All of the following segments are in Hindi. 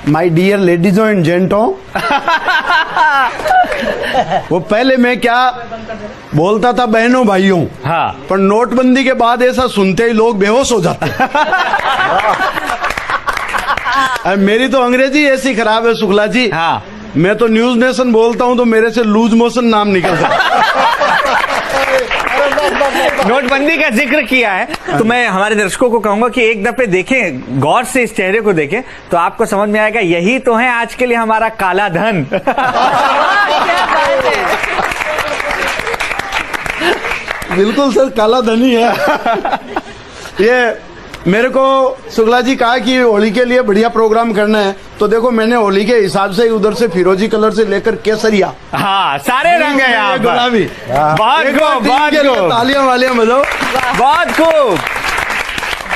माय डियर लेडीजों एंड जेंटों, वो पहले मैं क्या बोलता था बहनों भाइयों, हाँ, पर नोटबंदी के बाद ऐसा सुनते ही लोग बेहोश हो जाते हैं। मेरी तो अंग्रेजी ऐसी खराब है शुक्ला जी, हाँ, मैं तो न्यूज नेशन बोलता हूं तो मेरे से लूज मोशन नाम निकलता है। नोटबंदी का जिक्र किया है तो मैं हमारे दर्शकों को कहूंगा कि एक दफे देखें, गौर से इस चेहरे को देखें तो आपको समझ में आएगा यही तो है आज के लिए हमारा काला धन। बिल्कुल सर, काला धन ही है। ये मेरे को शुक्ला जी कहा कि होली के लिए बढ़िया प्रोग्राम करना है, तो देखो मैंने होली के हिसाब से उधर से फिरोजी कलर से लेकर केसरिया, हाँ, सारे रंग है यहाँ पर। गुलाबी। बहुत खूब, बहुत खूब, तालियां वालियां बजाओ, बहुत खूब।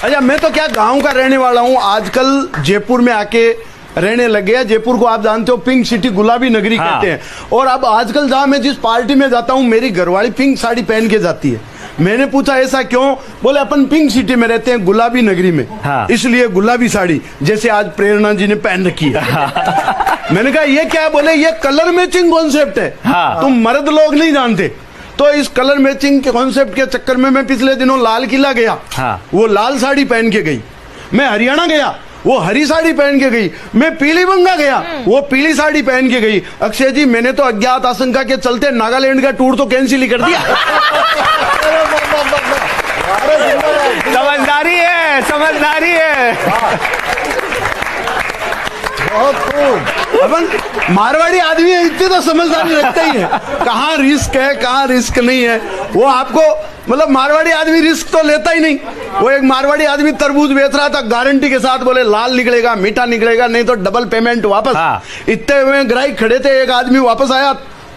अच्छा, मैं तो क्या गांव का रहने वाला हूँ, आजकल जयपुर में आके रहने लग गया। जयपुर को आप जानते हो पिंक सिटी, गुलाबी नगरी हाँ। कहते हैं। और अब आजकल जहां मैं जिस पार्टी में जाता हूँ मेरी घरवाली पिंक साड़ी पहन के जाती है। मैंने पूछा ऐसा क्यों? बोले अपन पिंक सिटी में रहते हैं, गुलाबी नगरी में, हाँ। इसलिए गुलाबी साड़ी, जैसे आज प्रेरणा जी ने पहन रखी है। हाँ। मैंने कहा ये क्या? बोले ये कलर मैचिंग कॉन्सेप्ट है, हाँ। तुम मर्द लोग नहीं जानते। तो इस कलर मैचिंग के कॉन्सेप्ट के चक्कर में मैं पिछले दिनों लाल किला गया, हाँ। वो लाल साड़ी पहन के गई। मैं हरियाणा गया, वो हरी साड़ी पहन के गई। मैं पीलीबंगा गया, वो पीली साड़ी पहन के गई। अक्षय जी, मैंने तो अज्ञात आशंका के चलते नागालैंड का टूर तो कैंसिल ही कर दिया। समझदारी है, समझदारी है। बहुत खूब। अपन मारवाड़ी आदमी है, इतनी तो समझदारी रखता ही है। कहाँ रिस्क है, कहाँ रिस्क नहीं है, वो आपको मतलब मारवाड़ी आदमी रिस्क तो लेता ही नहीं। वो एक मारवाड़ी आदमी तरबूज बेच रहा था गारंटी के साथ, बोले लाल निकलेगा, मीठा निकलेगा, नहीं तो डबल पेमेंट वापस। हाँ। इतने में ग्राहक खड़े थे, एक आदमी वापस आया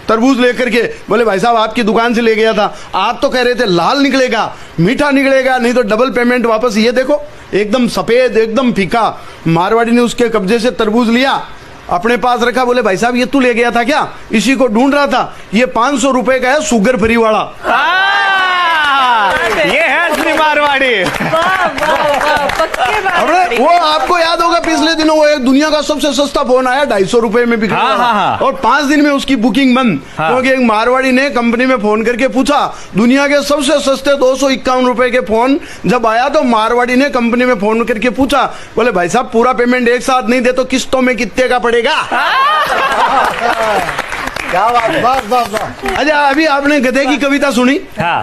तरबूज लेकर के, बोले भाई साहब आपकी दुकान से ले गया था, आप तो कह रहे थे लाल निकलेगा, मीठा निकलेगा, नहीं तो डबल पेमेंट वापस। ये देखो एकदम सफेद, एकदम फीका। मारवाड़ी ने उसके कब्जे से तरबूज लिया, अपने पास रखा, बोले भाई साहब ये तू ले गया था क्या? इसी को ढूंढ रहा था, ये 500 रुपए का है, शुगर फ्री वाला। ये है असली मारवाड़ी। वो आपको याद होगा पिछले दिनों वो एक दुनिया का सबसे सस्ता फोन आया, 250 रुपए में बिक रहा था, और 5 दिन में उसकी बुकिंग बंद। क्योंकि एक मारवाड़ी ने कंपनी में फोन करके पूछा, दुनिया के सबसे सस्ते 251 रुपए के फोन जब आया तो मारवाड़ी ने कंपनी में फोन करके पूछा, बोले भाई साहब पूरा पेमेंट एक साथ नहीं दे तो किस्तों में कितने का पड़ेगा? क्या बात, वाह वाह वाह। अच्छा, अभी आपने गधे की कविता सुनी, हाँ।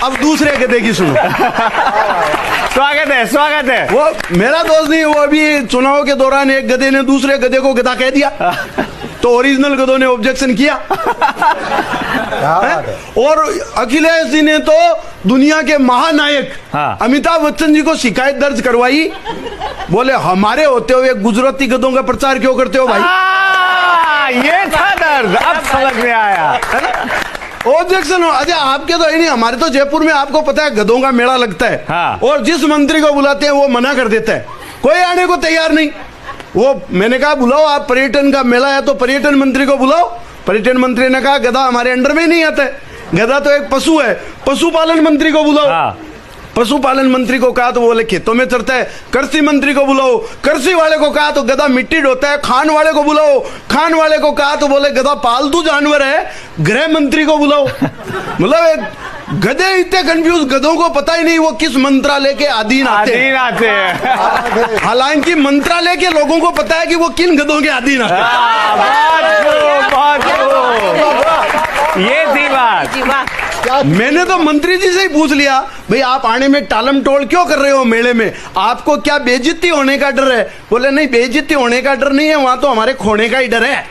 अब दूसरे गधे की सुनो। स्वागत है, स्वागत है। वो मेरा दोस्त नहीं, वो अभी चुनाव के दौरान एक गधे ने दूसरे गधे को गधा कह दिया, तो ओरिजिनल गधों ने ऑब्जेक्शन किया। और अखिलेश जी ने तो दुनिया के महानायक हाँ। अमिताभ बच्चन जी को शिकायत दर्ज करवाई, बोले हमारे होते हुए गुजराती गधों का प्रचार क्यों करते हो भाई? ये था दर्द, अब समझ में आया। ऑब्जेक्शन हो। अच्छा, आपके तो है नहीं, हमारे तो जयपुर में आपको पता है गधों का मेला लगता है, हाँ। और जिस मंत्री को बुलाते हैं वो मना कर देता है, कोई आने को तैयार नहीं। वो मैंने कहा बुलाओ, आप पर्यटन का मेला है तो पर्यटन मंत्री को बुलाओ। पर्यटन मंत्री ने कहा गधा हमारे अंडर में नहीं आता है, गधा तो एक पशु है, पशुपालन मंत्री को बुलाओ। हाँ। पशुपालन मंत्री को कहा तो बोले खेतों में चरता है। कृषि मंत्री को बुलाओ, कृषि वाले को कहा तो गधा मिट्टी ढोता है। खान वाले को बुलाओ, खान वाले को कहा तो बोले गधा पालतू जानवर है। गृह मंत्री को बुलाओ। मतलब गधे इतने कंफ्यूज, गधों को पता ही नहीं वो किस मंत्रालय के अधीन आते हैं। हालांकि मंत्रालय के लोगों को पता है कि वो किन गधों के अधीन आते हैं। ये थी बात। मैंने तो मंत्री जी से ही पूछ लिया, भाई आप आने में टालम टोल क्यों कर रहे हो मेले में, आपको क्या बेइज्जती होने का डर है? बोले नहीं, बेइज्जती होने का डर नहीं है, वहां तो हमारे खोने का ही डर है।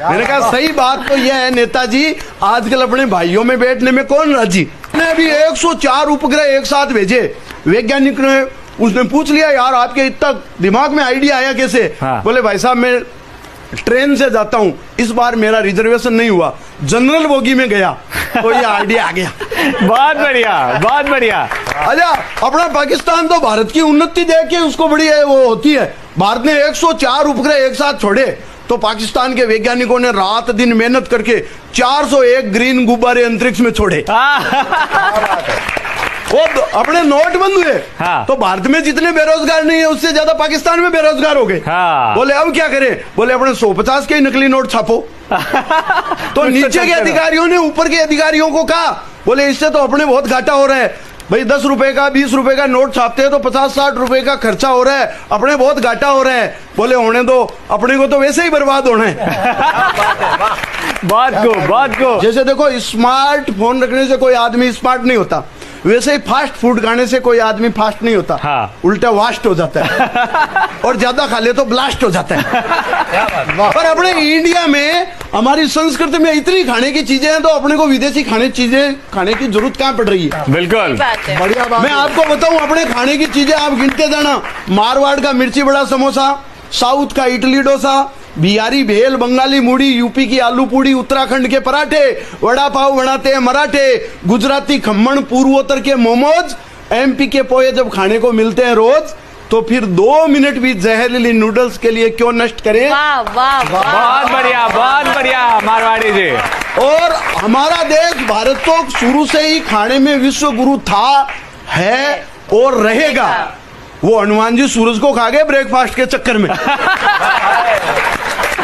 मैंने कहा सही बात तो यह है नेताजी, आजकल अपने भाइयों में बैठने में कौन राजी। मैंने अभी 104 उपग्रह एक साथ भेजे, वैज्ञानिक ने उसने पूछ लिया यार आपके इतना दिमाग में आइडिया आया कैसे? हाँ। बोले भाई साहब मैं ट्रेन से जाता हूँ, इस बार मेरा रिजर्वेशन नहीं हुआ, जनरल बोगी में गया तो ये आइडिया आ गया। बहुत बढ़िया, बहुत बढ़िया। अच्छा, अपना पाकिस्तान तो भारत की उन्नति देख के उसको बड़ी वो होती है। भारत ने 104 उपग्रह एक साथ छोड़े तो पाकिस्तान के वैज्ञानिकों ने रात दिन मेहनत करके 401 ग्रीन गुब्बारे अंतरिक्ष में छोड़े। वो अपने नोट बंद हुए। हाँ। तो भारत में जितने बेरोजगार नहीं है उससे ज्यादा पाकिस्तान में बेरोजगार हो गए। हाँ। बोले अब क्या करें? बोले अपने 150 के ही नकली नोट छापो। तो नीचे के अधिकारियों ने ऊपर के अधिकारियों को कहा, बोले इससे तो अपने बहुत घाटा हो रहा है भाई, 10 रुपए का 20 रुपए का नोट छापते हैं तो 50-60 रुपए का खर्चा हो रहा है, अपने बहुत घाटा हो रहा है। बोले होने दो, अपने को तो वैसे ही बर्बाद होना है। बहुत खूब, बहुत खूब। जैसे देखो, स्मार्टफोन रखने से कोई आदमी स्मार्ट नहीं होता, वैसे ही फास्ट फूड खाने से कोई आदमी फास्ट नहीं होता। हाँ। उल्टा वास्ट हो जाता है। और ज्यादा खा ले तो ब्लास्ट हो जाता है। पर अपने इंडिया में हमारी संस्कृति में इतनी खाने की चीजें हैं, तो अपने को विदेशी चीजें खाने की जरूरत कहाँ पड़ रही है? बिल्कुल बढ़िया बात। मैं आपको बताऊं, अपने खाने की चीजें आप गिनते जाना। मारवाड़ का मिर्ची बड़ा समोसा, साउथ का इडली डोसा, बिहारी भेल, बंगाली मूढ़ी, यूपी की आलू पूड़ी, उत्तराखंड के पराठे, वड़ा पाव बनाते हैं मराठे, गुजराती खम्मण, पूर्वोत्तर के मोमोज, एमपी के पोहे जब खाने को मिलते हैं रोज, तो फिर 2 मिनट भी जहरीली नूडल्स के लिए क्यों नष्ट करें? वाह वाह बहुत बढ़िया मारवाड़ी जी। और हमारा देश भारत तो शुरू से ही खाने में विश्व गुरु था, है और रहेगा। वो हनुमान जी सूरज को खा गए ब्रेकफास्ट के चक्कर में।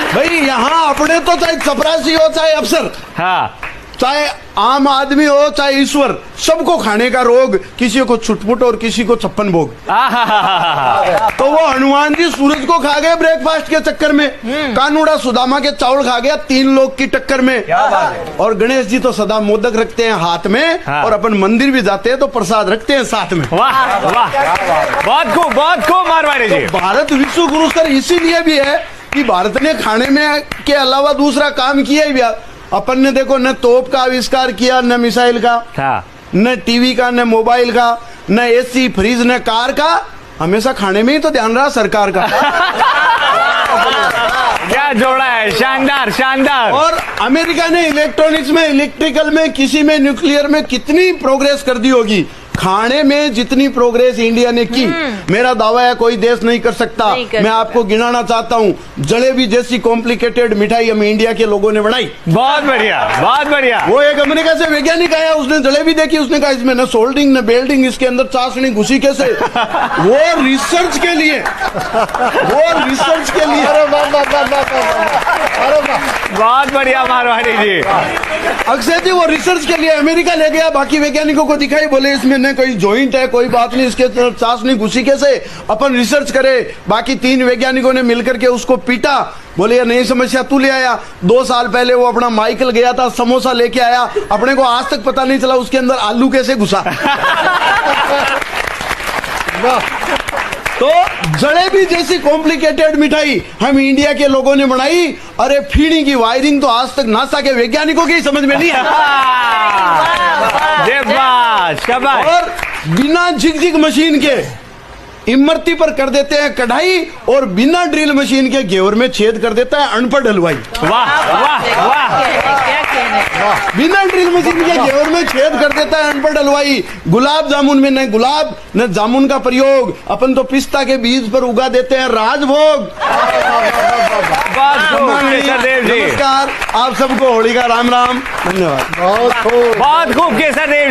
भाई यहाँ अपने तो चाहे चपरासी हो चाहे अफसर, हाँ, चाहे आम आदमी हो चाहे ईश्वर, सबको खाने का रोग, किसी को छुटपुट और किसी को 56 भोग। तो वो हनुमान जी सूरज को खा गए ब्रेकफास्ट के चक्कर में, कानूड़ा सुदामा के चावल खा गया 3 लोग की टक्कर में। और गणेश जी तो सदा मोदक रखते हैं हाथ में। हाँ। और अपन मंदिर भी जाते हैं तो प्रसाद रखते हैं साथ में। वाह वाह, बहुत खूब मारवाड़ी जी। भारत विश्व गुरु सर इसीलिए भी है कि भारत ने खाने में के अलावा दूसरा काम किया ही भी। अपन ने देखो, न तोप का आविष्कार किया, न मिसाइल का, हाँ। न टीवी का, न मोबाइल का, न एसी फ्रिज, न कार का, हमेशा खाने में ही तो ध्यान रहा सरकार का। क्या जोड़ा है, शानदार शानदार। और अमेरिका ने इलेक्ट्रॉनिक्स में, इलेक्ट्रिकल में, किसी में, न्यूक्लियर में कितनी प्रोग्रेस कर दी होगी। खाने में जितनी प्रोग्रेस इंडिया ने की, मेरा दावा है कोई देश नहीं कर सकता। मैं आपको गिनाना चाहता हूँ, जलेबी जैसी कॉम्प्लिकेटेड मिठाई हम इंडिया के लोगों ने बनाई। बहुत बढ़िया, बहुत बढ़िया। वो एक अमेरिका से वैज्ञानिक आया, उसने जलेबी देखी, उसने कहा इसमें न सोल्डिंग न बेल्डिंग, इसके अंदर चाशनी घुसी कैसे? वो रिसर्च के लिए, बहुत बढ़िया मारवाड़ी जी। अक्षय जी वो रिसर्च के लिए अमेरिका ले गया, बाकी वैज्ञानिकों को दिखाई, बोले इसमें न कोई जॉइंट है, कोई बात नहीं, इसके अंदर चाशनी घुसी कैसे? अपन रिसर्च करे। बाकी 3 वैज्ञानिकों ने मिलकर के उसको पीटा, बोले ये नई समस्या तू ले आया। 2 साल पहले वो अपना माइकल गया था, समोसा लेके आया, अपने को आज तक पता नहीं चला उसके अंदर आलू कैसे घुसा। तो जलेबी जैसी कॉम्प्लिकेटेड मिठाई हम इंडिया के लोगों ने बनाई। अरे फीणी की वायरिंग तो आज तक नासा के वैज्ञानिकों की समझ में नहीं है। शाबाश। और बिना झिकझिक मशीन के इमरती पर कर देते हैं कढ़ाई, और बिना ड्रिल मशीन के घेवर में छेद कर देता है अनपढ़ हलवाई। वाह वाह वाह। क्या कहने। बिना ड्रिल मशीन के घेवर में छेद कर देता है अनपढ़ हलवाई। गुलाब जामुन में न गुलाब न जामुन का प्रयोग, अपन तो पिस्ता के बीज पर उगा देते हैं राजभोग। केसरदेव जी, नमस्कार, आप सबको होली का राम राम, धन्यवाद। बहुत खूब केसरदेव।